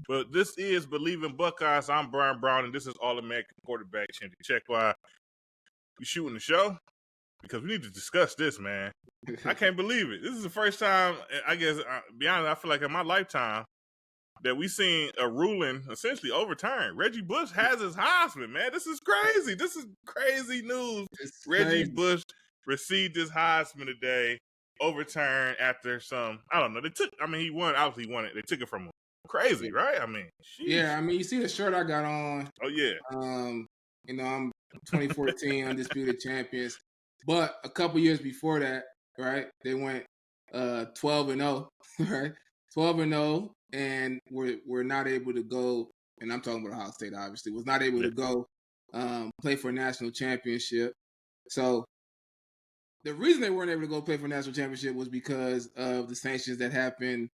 But this is Believing Buckeyes. I'm Brian Brown, and this is All-American Quarterback Chinty. Check why we shooting the show because we need to discuss this, man. I can't believe it. This is the first time, I guess, be honest, I feel like in my lifetime that we seen a ruling essentially overturned. Reggie Bush has his Heisman, man. This is crazy. This is crazy news. Reggie Bush received his Heisman today, overturned after some, I don't know. He won, obviously he won it. They took it from him. Crazy, right? I mean, sheesh. Yeah, I mean, you see the shirt I got on. Oh, yeah. I'm 2014 undisputed champions. But a couple years before that, right, they went 12-0, right? 12-0, and we're not able to go, and I'm talking about Ohio State, obviously, was not able to go play for a national championship. So the reason they weren't able to go play for a national championship was because of the sanctions that happened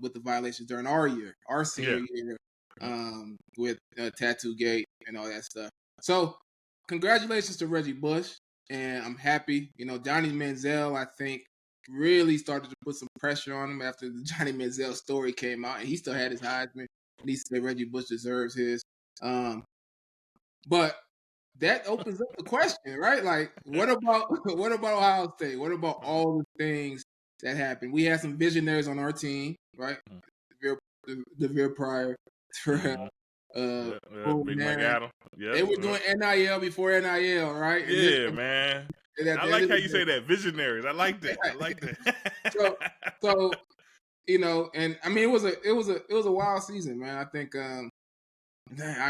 with the violations during our senior year, with Tattoo Gate and all that stuff. So congratulations to Reggie Bush, and I'm happy. Johnny Manziel, I think, really started to put some pressure on him after the Johnny Manziel story came out, and he still had his Heisman. And he said Reggie Bush deserves his. But that opens up the question, right? Like, what about Ohio State? What about all the things that happened? We had some visionaries on our team, right? DeVere Pryor, Big Mike Adam. Yep. They were doing NIL before NIL, right? Yeah, man. I like how you say that, visionaries. I like that. I like that. so and I mean, it was a wild season, man. I think I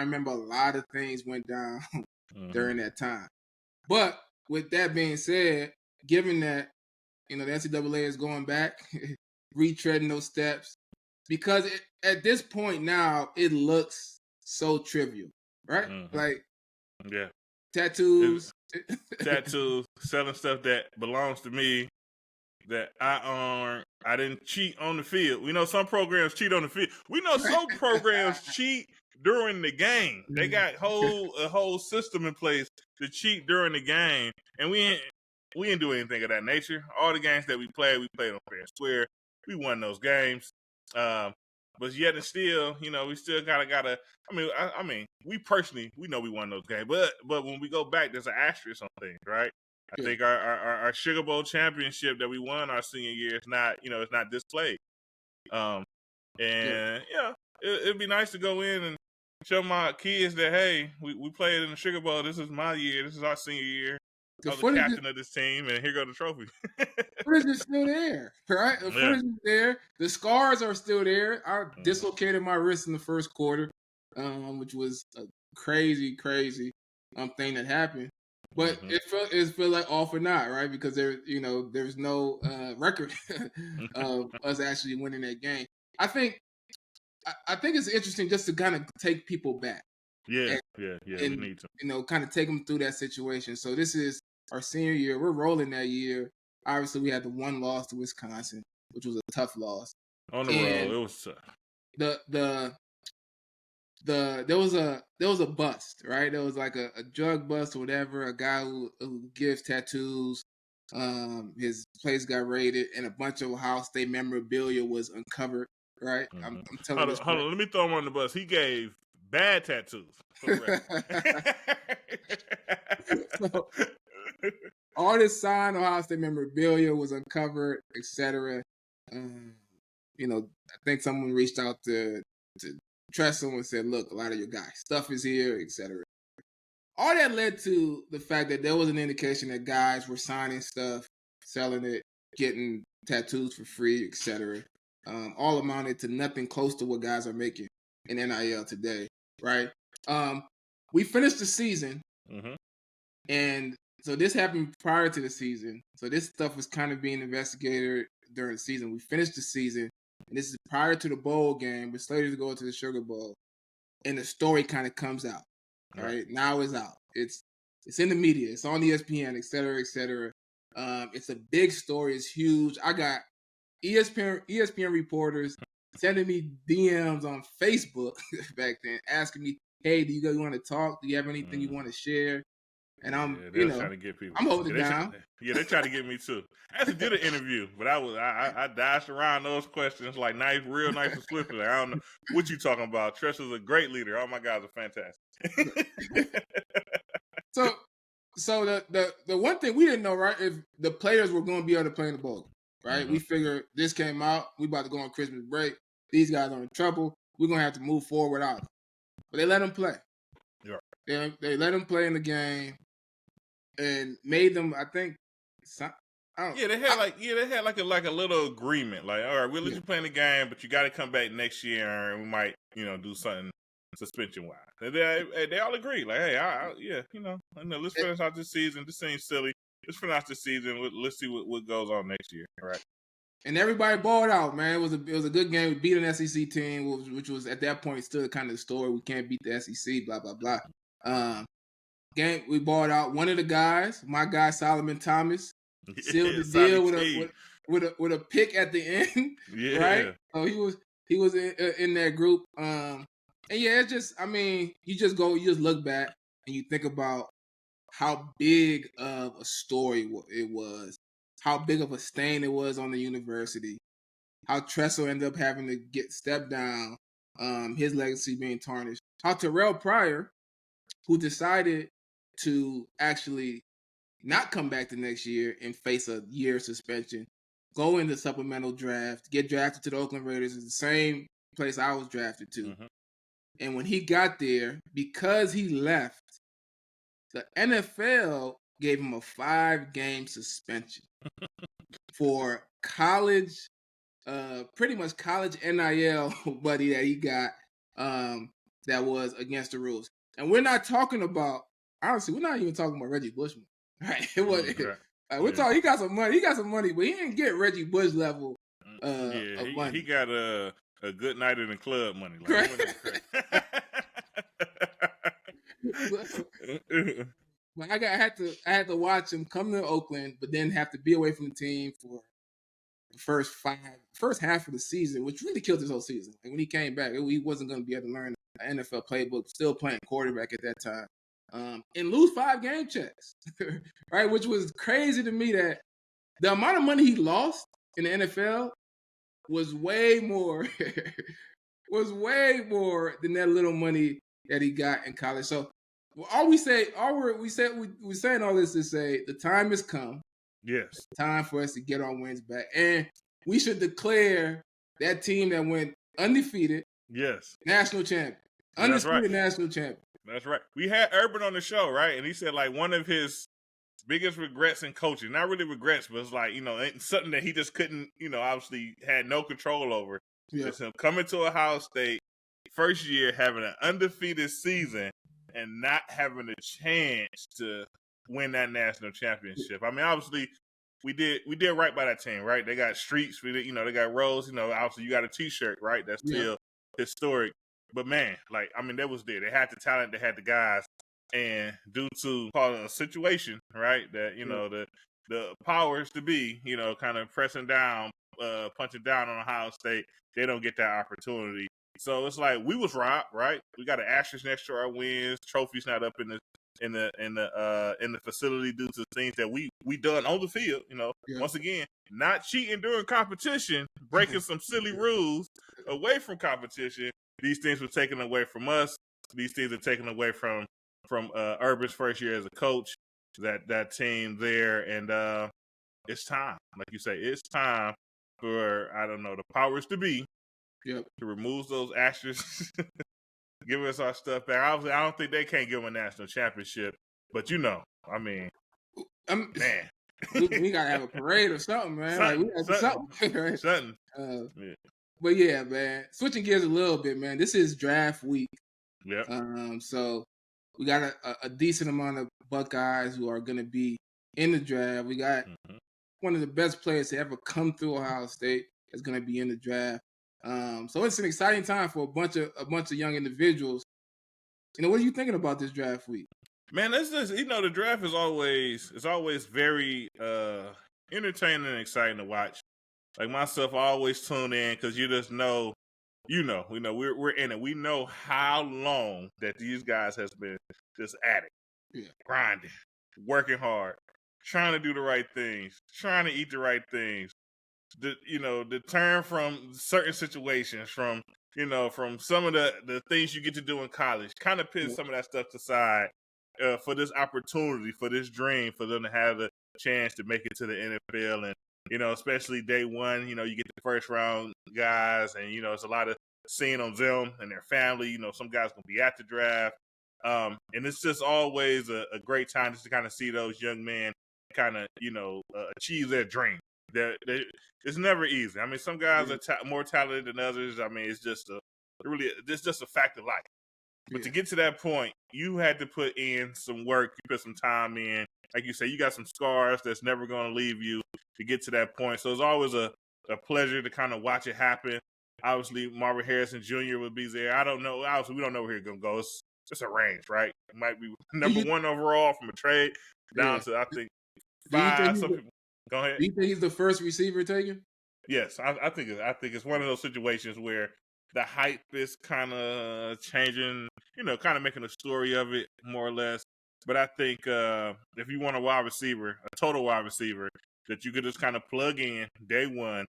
remember a lot of things went down during that time. But with that being said, given that the NCAA is going back, retreading those steps, because at this point now it looks so trivial, right? Like, yeah, tattoos, selling stuff that belongs to me that I earned. I didn't cheat on the field. We know some programs cheat on the field. We know some programs cheat during the game. They got a whole system in place to cheat during the game, and we didn't do anything of that nature. All the games that we played on fair and square. We won those games. But yet and still, we still gotta. I mean, we personally, we know we won those games, but when we go back, there's an asterisk on things, right? I think our Sugar Bowl championship that we won our senior year is not, it's not displayed. It'd be nice to go in and show my kids that, hey, we played in the Sugar Bowl. This is my year. This is our senior year. I was the captain of this team, and here go the trophy. The footage is still there, right? The footage is there. The scars are still there. I dislocated my wrist in the first quarter, which was a crazy thing that happened. But it felt like all for naught, right? Because there's no record of us actually winning that game. I think it's interesting just to kind of take people back. Yeah, we need to. Kind of take them through that situation. So this is our senior year. We're rolling that year. Obviously, we had the one loss to Wisconsin, which was a tough loss. On the road, it was tough. There was a bust, right? There was like a drug bust or whatever. A guy who gives tattoos. His place got raided, and a bunch of Ohio State memorabilia was uncovered. Right? I'm telling you. Hold on. Let me throw him on the bus. He gave bad tattoos. So, all this signed Ohio State memorabilia was uncovered, etc. I think someone reached out to Tressel and said, "Look, a lot of your guys' stuff is here, etc." All that led to the fact that there was an indication that guys were signing stuff, selling it, getting tattoos for free, etc. All amounted to nothing close to what guys are making in NIL today, right? We finished the season, and so this happened prior to the season. So this stuff was kind of being investigated during the season. We finished the season, and this is prior to the bowl game. We're slated to go to the Sugar Bowl, and the story kind of comes out. All right, now it's out. It's in the media. It's on ESPN, et cetera, et cetera. It's a big story. It's huge. I got ESPN reporters sending me DMs on Facebook back then, asking me, "Hey, do you guys want to talk? Do you have anything you want to share?" and I'm, they was trying to get people. I'm holding it down. They tried to get me too. I actually did an interview, but I dashed around those questions like real nice and swiftly. Like, I don't know what you talking about. Tress is a great leader. All my guys are fantastic. So the one thing we didn't know, right, if the players were going to be able to play in the bowl, right? Mm-hmm. We figured this came out. We about to go on Christmas break. These guys are in trouble. We're going to have to move forward without them. But they let them play. Yeah. They let them play in the game and made them, I think, they had like a little agreement. Like, all right, we'll let you play in the game, but you got to come back next year, and we might, do something suspension wise. They all agree. Like, hey, let's finish out this season. This seems silly. Let's finish out this season. Let's see what goes on next year. All right. And everybody balled out, man. It was a good game. We beat an SEC team, which was at that point still kind of the story. We can't beat the SEC, blah blah blah. Game we balled out. One of the guys, my guy Solomon Thomas, sealed the deal with a pick at the end. Yeah. Right. So he was in that group. And yeah, it's just, I mean, you just look back and you think about how big of a story it was, how big of a stain it was on the university, how Tressel ended up having to get stepped down, his legacy being tarnished, how Terrell Pryor, who decided to actually not come back the next year and face a year suspension, go into supplemental draft, get drafted to the Oakland Raiders, is the same place I was drafted to. Mm-hmm. And when he got there, because he left, the NFL gave him a 5-game suspension for college, pretty much college NIL buddy that he got, that was against the rules. And we're not talking about, honestly, we're not even talking about Reggie Bushman, right? It was, we're talking, he got some money, but he didn't get Reggie Bush level of money. He got a good night in the club money. Like, But I had to watch him come to Oakland, but then have to be away from the team for the first half of the season, which really killed his whole season. Like, when he came back, he wasn't going to be able to learn the NFL playbook, still playing quarterback at that time, and lose 5 game checks, right? Which was crazy to me that the amount of money he lost in the NFL was way more than that little money that he got in college. So we're saying all this to say the time has come. Yes. Time for us to get our wins back. And we should declare that team that went undefeated. Yes. National champion. Undisputed national champion. That's right. We had Urban on the show, right? And he said, like, one of his biggest regrets in coaching, not really regrets, but it's like, something that he just couldn't, obviously had no control over. Yeah. It's him coming to Ohio State, first year having an undefeated season and not having a chance to win that national championship. I mean, obviously, we did right by that team, right? They got streaks, they got rows, obviously you got a T-shirt, right? That's still historic. But man, like, I mean, that was there. They had the talent, they had the guys, and due to a situation, right, that the powers to be, kind of pressing down, punching down on Ohio State, they don't get that opportunity. So it's like we was robbed, right? We got an asterisk next to our wins. Trophies not up in the facility due to things that we done on the field. Once again, not cheating during competition, breaking some silly rules away from competition. These things were taken away from us. These things are taken away from Urban's first year as a coach. That team there, and it's time, like you say, it's time for the powers to be. Yep. To remove those asterisks, give us our stuff back. Obviously, I don't think they can't give them a national championship, but I mean, man, we gotta have a parade or something, man. Something. But yeah, man. Switching gears a little bit, man. This is draft week. Yep. So we got a decent amount of Buckeyes who are gonna be in the draft. We got one of the best players to ever come through Ohio State is gonna be in the draft. So it's an exciting time for a bunch of young individuals. What are you thinking about this draft week? Man, it's just the draft is always very entertaining and exciting to watch. Like myself, I always tune in because you just know, we're in it. We know how long that these guys has been just at it, grinding, working hard, trying to do the right things, trying to eat the right things, the turn from certain situations, from some of the things you get to do in college, kind of put some of that stuff aside for this opportunity, for this dream, for them to have the chance to make it to the NFL. And especially day one, you get the first round guys, and it's a lot of seeing on them and their family. Some guys gonna be at the draft, and it's just always a great time just to kind of see those young men kind of achieve their dream. It's never easy. I mean, some guys are more talented than others. I mean, it's just a fact of life. But to get to that point, you had to put in some work. You put some time in. Like you say, you got some scars that's never going to leave you to get to that point. So it's always a pleasure to kind of watch it happen. Obviously, Marvin Harrison Jr. would be there. I don't know. Obviously, we don't know where he's going to go. It's just a range, right? It might be number one overall from a trade down to, I think, 5. Some people. Go ahead. Do you think he's the first receiver taken? Yes, I think it's one of those situations where the hype is kind of changing, kind of making a story of it more or less. But I think if you want a total wide receiver that you could just kind of plug in day one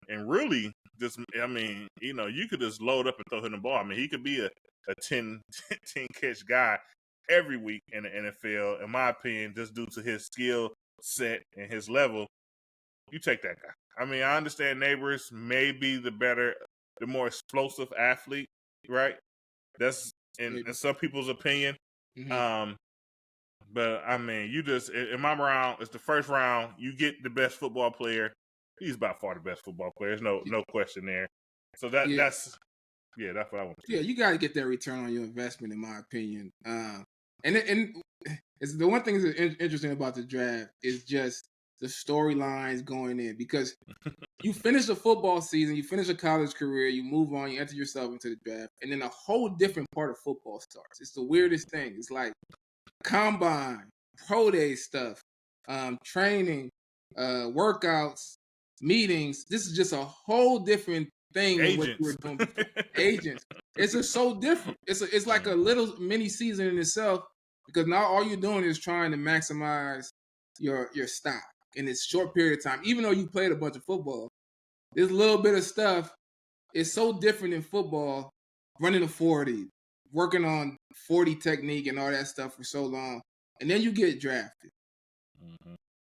and really just, you could just load up and throw him the ball. I mean, he could be a 10 catch guy every week in the NFL, in my opinion, just due to his skill set and his level. You take that guy. I mean, I understand Neighbors may be the more explosive athlete, right? That's in some people's opinion. Mm-hmm. But I mean, you just, in my round, it's the first round. You get the best football player. He's by far the best football player. There's no question there. So that's what I want to say. Yeah, you got to get that return on your investment, in my opinion. And it's the one thing that's interesting about the draft is just the storylines going in, because you finish a football season, you finish a college career, you move on, you enter yourself into the draft, and then a whole different part of football starts. It's the weirdest thing. It's like combine, pro day stuff, training, workouts, meetings. This is just a whole different thing than what you were doing before. Agents. It's just so different. It's like a little mini season in itself, because now all you're doing is trying to maximize your stock in this short period of time. Even though you played a bunch of football, this little bit of stuff is so different in football. Running a 40, working on 40 technique and all that stuff for so long, and then you get drafted. Mm-hmm.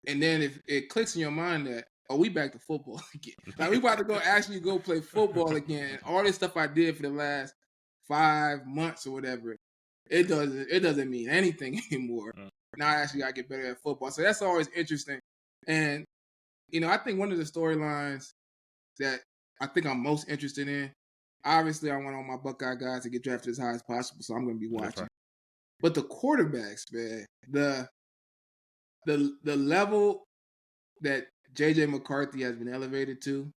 And then if it clicks in your mind that, we back to football again. Like, we about to go actually go play football again. And all this stuff I did for the last 5 months or whatever, it doesn't mean anything anymore. Mm-hmm. Now I actually gotta get better at football. So that's always interesting. And I think one of the storylines that I think I'm most interested in, obviously I want all my Buckeye guys to get drafted as high as possible, so I'm gonna be watching. Right. But the quarterbacks, man, the level that JJ McCarthy has been elevated to,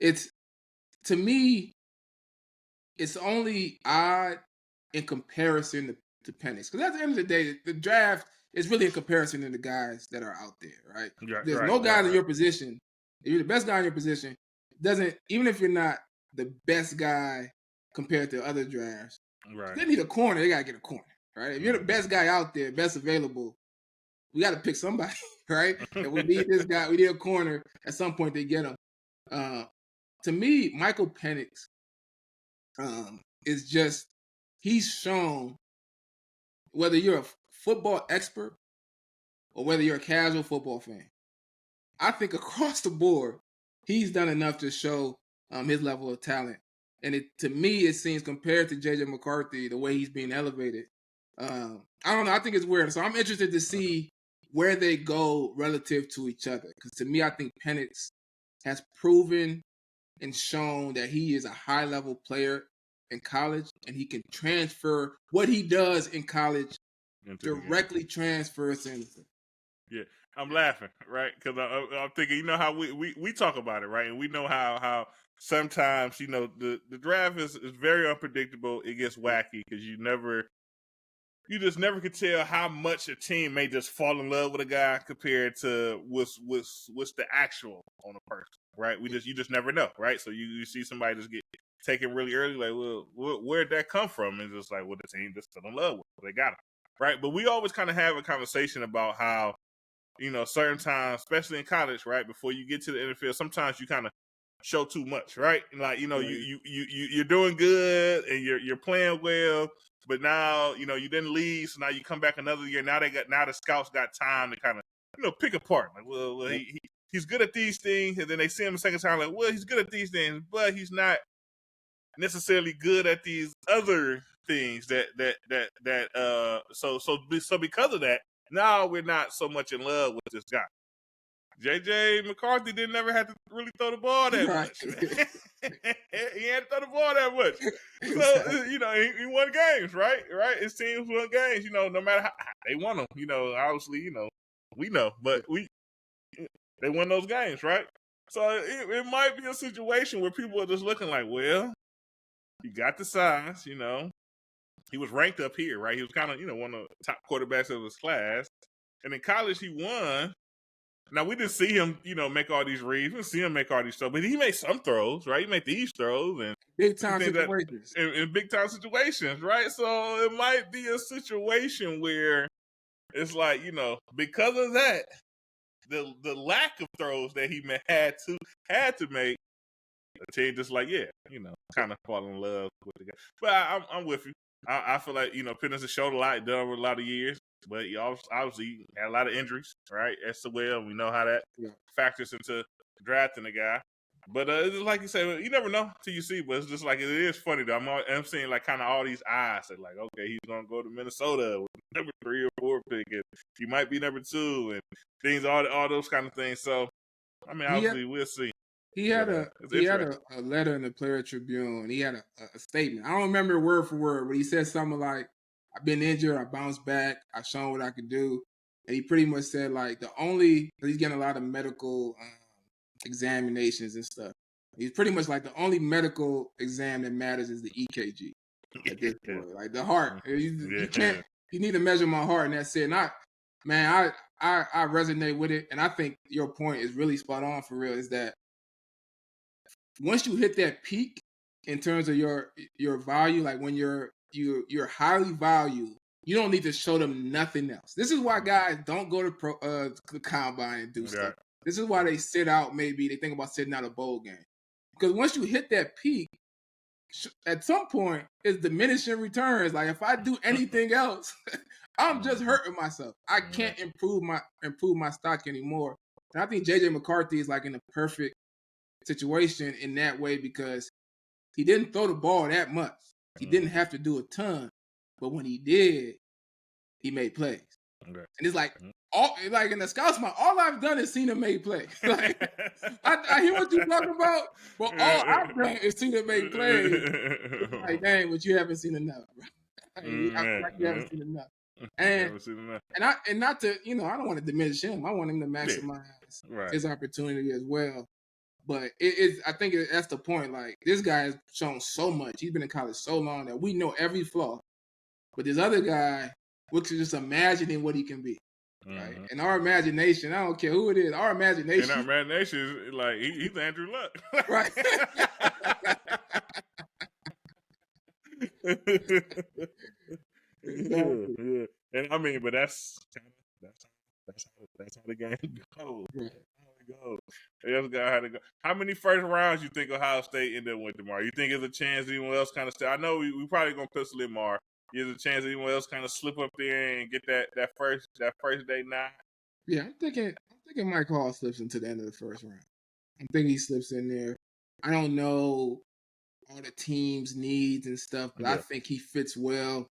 to me, it's only odd in comparison to Penix. Because at the end of the day, the draft is really in comparison to the guys that are out there, right? There's no guys in your position. If you're the best guy in your position, even if you're not the best guy compared to other drafts, they need a corner. They gotta get a corner, right? If you're the best guy out there, best available, we got to pick somebody, right? And we need this guy. We need a corner. At some point, they get him. To me, Michael Penix is just, he's shown, whether you're a football expert or whether you're a casual football fan, I think across the board, he's done enough to show his level of talent. And to me, it seems, compared to JJ McCarthy, the way he's being elevated, I don't know. I think it's weird. So I'm interested to see where they go relative to each other. Because to me, I think Penix has proven and shown that he is a high-level player in college, and he can transfer what he does in college directly transfers into. Yeah, I'm laughing, right? Because I'm thinking, how we talk about it, right? And we know how sometimes, the draft is very unpredictable. It gets wacky because you just never could tell how much a team may just fall in love with a guy compared to what's the actual on a person, right? You just never know, right? So you see somebody just get taken really early, like, well, where'd that come from? And it's just like, well, the team just fell in love with him. They got him. right? But we always kind of have a conversation about how, certain times, especially in college, right, before you get to the NFL, sometimes you kind of show too much, right? Like, you're doing good and you're playing well, but now, you didn't leave, so now you come back another year. Now the scouts got time to kind of pick apart. Like, well, he's good at these things, and then they see him a second time, like, well, he's good at these things, but he's not necessarily good at these other things so because of that, now we're not so much in love with this guy. JJ McCarthy didn't never have to really throw the ball that much. He had to throw the ball that much. So, he won games, right? His teams won games, no matter how they won them, obviously, we know, but they won those games, right? So it might be a situation where people are just looking like, well, he got the size, he was ranked up here, right? He was kind of, one of the top quarterbacks of his class. And in college, he won. Now, we didn't see him, make all these reads. We didn't see him make all these throws, but he made some throws, right? He made these throws and big-time situations. In big-time situations, right? So it might be a situation where it's like, because of that, the lack of throws that he had to make, the team just like, kind of fall in love with the guy. But I'm with you. I feel like, Pennis has showed a lot, done over a lot of years. But he obviously had a lot of injuries, right? As well, we know how that factors into drafting a guy. But it's just like you say, you never know till you see. But it's just like it is funny though. I'm seeing like kind of all these eyes that like, okay, he's gonna go to Minnesota with number 3 or 4 pick, and he might be number 2, and things, all those kind of things. So, I mean, obviously, we'll see. He had a letter in the Player Tribune. He had a statement. I don't remember word for word, but he said something like, I've been injured, I bounced back, I've shown what I could do. And he pretty much said, like, he's getting a lot of medical examinations and stuff. He's pretty much like the only medical exam that matters is the EKG at this point. Like the heart. You need to measure my heart, and that's it. And I resonate with it. And I think your point is really spot on for real, is that once you hit that peak in terms of your value, like when you're highly valued, you don't need to show them nothing else. This is why guys don't go to the combine and do stuff. This is why they sit out. Maybe they think about sitting out a bowl game, because once you hit that peak, at some point it's diminishing returns. Like if I do anything else, I'm just hurting myself. I can't improve my stock anymore. And I think JJ McCarthy is like in a perfect situation in that way, because he didn't throw the ball that much. He didn't have to do a ton, but when he did, he made plays. Okay. And it's like, like in the scouts, all I've done is seen him make plays. Like, I hear what you're talking about, but all I've done is seen him make plays. It's like, dang, but you haven't seen enough. I feel like you haven't seen enough. And not to, I don't want to diminish him. I want him to maximize his opportunity as well. But I think that's the point. Like, this guy has shown so much. He's been in college so long that we know every flaw. But this other guy, we're just imagining what he can be. Right? And our imagination, I don't care who it is, our imagination. And our imagination is like, he's Andrew Luck. Right. Yeah. And I mean, but that's how the game goes. Right. How many first rounds you think Ohio State end up with tomorrow? You think there's a chance anyone else kind of stay? I know we probably gonna pistol in Mar. There's a chance anyone else kind of slip up there and get that first day nine. Yeah, I'm thinking Mike Hall slips into the end of the first round. I'm thinking he slips in there. I don't know all the team's needs and stuff, but I think he fits well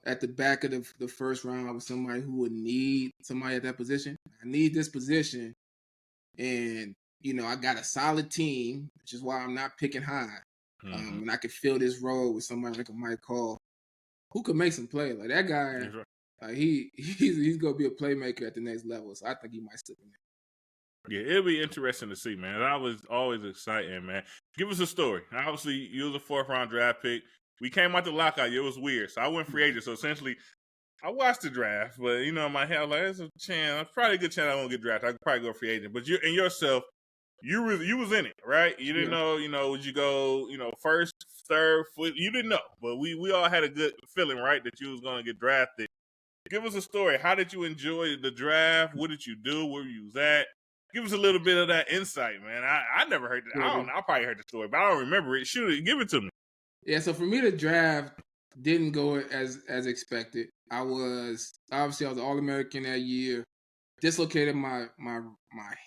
at the back of the first round with somebody who would need somebody at that position. I need this position. And, I got a solid team, which is why I'm not picking high. And I can fill this role with somebody like a Mike Hall who could make some play. Like that guy, like he's going to be a playmaker at the next level. So I think he might slip in there. Yeah, it'll be interesting to see, man. I was always excited, man. Give us a story. Obviously, you was a 4th-round draft pick. We came out the lockout. It was weird. So I went free agent. So essentially, I watched the draft, but in my head, like, there's a chance, probably a good chance I won't get drafted. I could probably go free agent. But you and yourself, you was in it, right? You didn't know, would you go, first, third, fourth? You didn't know, but we all had a good feeling, right, that you was going to get drafted. Give us a story. How did you enjoy the draft? What did you do? Where you was at? Give us a little bit of that insight, man. I never heard that. I don't know. I probably heard the story, but I don't remember it. Shoot, give it to me. Yeah, so for me, the draft didn't go as expected. I was an All-American that year. Dislocated my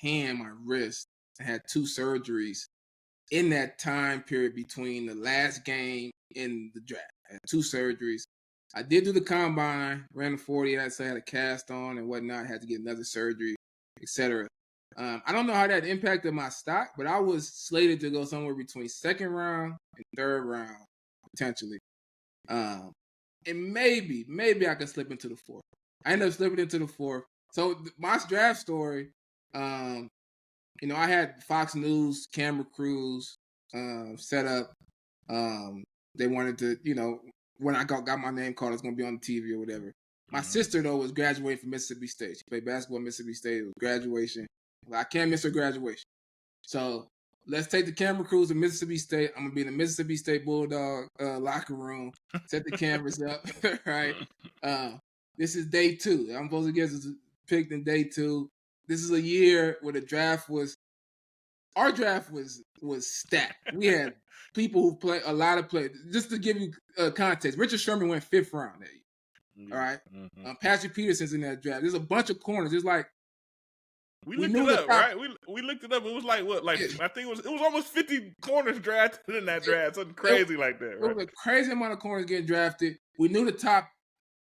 hand, my wrist. I had 2 surgeries in that time period between the last game and the draft. I had 2 surgeries. I did do the combine, ran the 40. I had a cast on and whatnot. I had to get another surgery, etc. I don't know how that impacted my stock, but I was slated to go somewhere between 2nd round and 3rd round potentially. And maybe I could slip into the 4th. I ended up slipping into the 4th. So my draft story, I had Fox News camera crews set up. They wanted to, when I got my name called, it's going to be on the TV or whatever. My sister, though, was graduating from Mississippi State. She played basketball at Mississippi State. It was graduation. I can't miss her graduation. So let's take the camera crews to Mississippi State. I'm going to be in the Mississippi State Bulldog locker room. Set the cameras up, right? This is day 2. I'm supposed to get picked in day 2. This is a year where our draft was stacked. We had people who play a lot of players. Just to give you context, Richard Sherman went 5th round that year. All right. Patrick Peterson's in that draft. There's a bunch of corners. It's like we looked it up, right? We looked it up. It was like what? Like I think it was almost 50 corners drafted in that draft. Something crazy like that, right? It was a crazy amount of corners getting drafted. We knew the top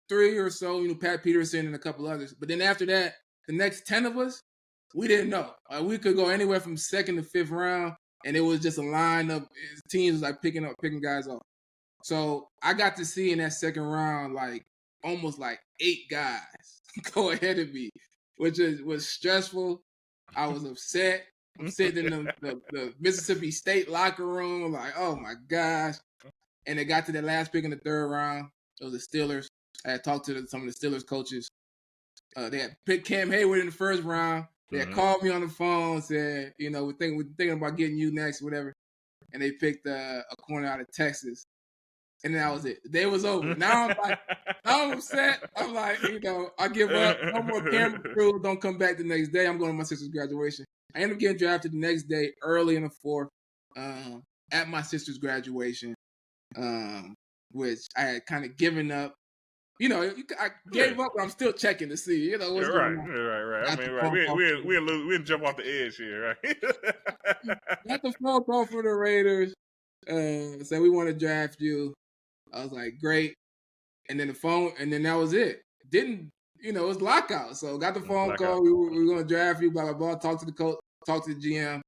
3 or so, Pat Peterson and a couple others. But then after that, the next 10 of us, we didn't know. We could go anywhere from 2nd to 5th round, and it was just a line of teams like picking guys off. So I got to see in that 2nd round almost 8 guys go ahead of me, which was stressful. I was upset. I'm sitting in the Mississippi State locker room, like, oh my gosh. And it got to the last pick in the 3rd round. It was the Steelers. I had talked to some of the Steelers coaches. They had picked Cam Hayward in the 1st round. They had called me on the phone, said, we're thinking about getting you next, whatever. And they picked a corner out of Texas. And that was it. The day was over. Now I'm upset. I'm like, I give up. No more camera crew. Don't come back the next day. I'm going to my sister's graduation. I ended up getting drafted the next day, early in the 4th, at my sister's graduation, which I had kind of given up. I gave up, but I'm still checking to see, what's going on. Right. I mean, right. We didn't jump off the edge here, right? Got the phone call from the Raiders. Said we want to draft you. I was like, great. And then that was it. Didn't, it was lockout. So got the phone call. We were going to draft you, blah, blah, blah. Talk to the coach, talk to the GM.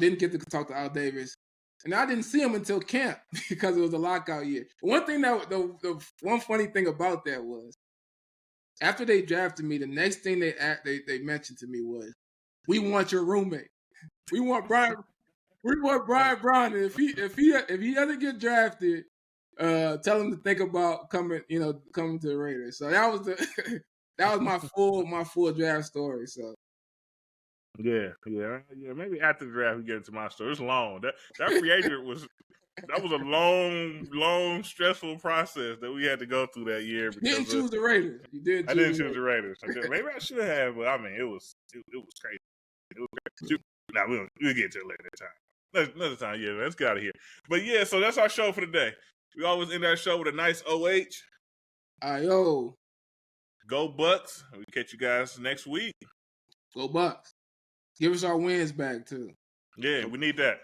Didn't get to talk to Al Davis. And I didn't see him until camp because it was a lockout year. One thing the one funny thing about that was after they drafted me, the next thing they mentioned to me was, we want your roommate. We want Brian Brown. And if he doesn't get drafted, tell him to think about coming to the Raiders. So that was my full draft story. So yeah. Maybe after the draft we get into my story. It's long. That free agent was a long, stressful process that we had to go through that year. You didn't choose the Raiders. I didn't choose the Raiders. Maybe I should have, but I mean, it was crazy. It was crazy. Now we'll get to it later time. Another time, yeah. Let's get out of here. But yeah, so that's our show for today. We always end our show with a nice OH. Yo. Go Bucks. We catch you guys next week. Go Bucks. Give us our wins back too. Yeah, we need that.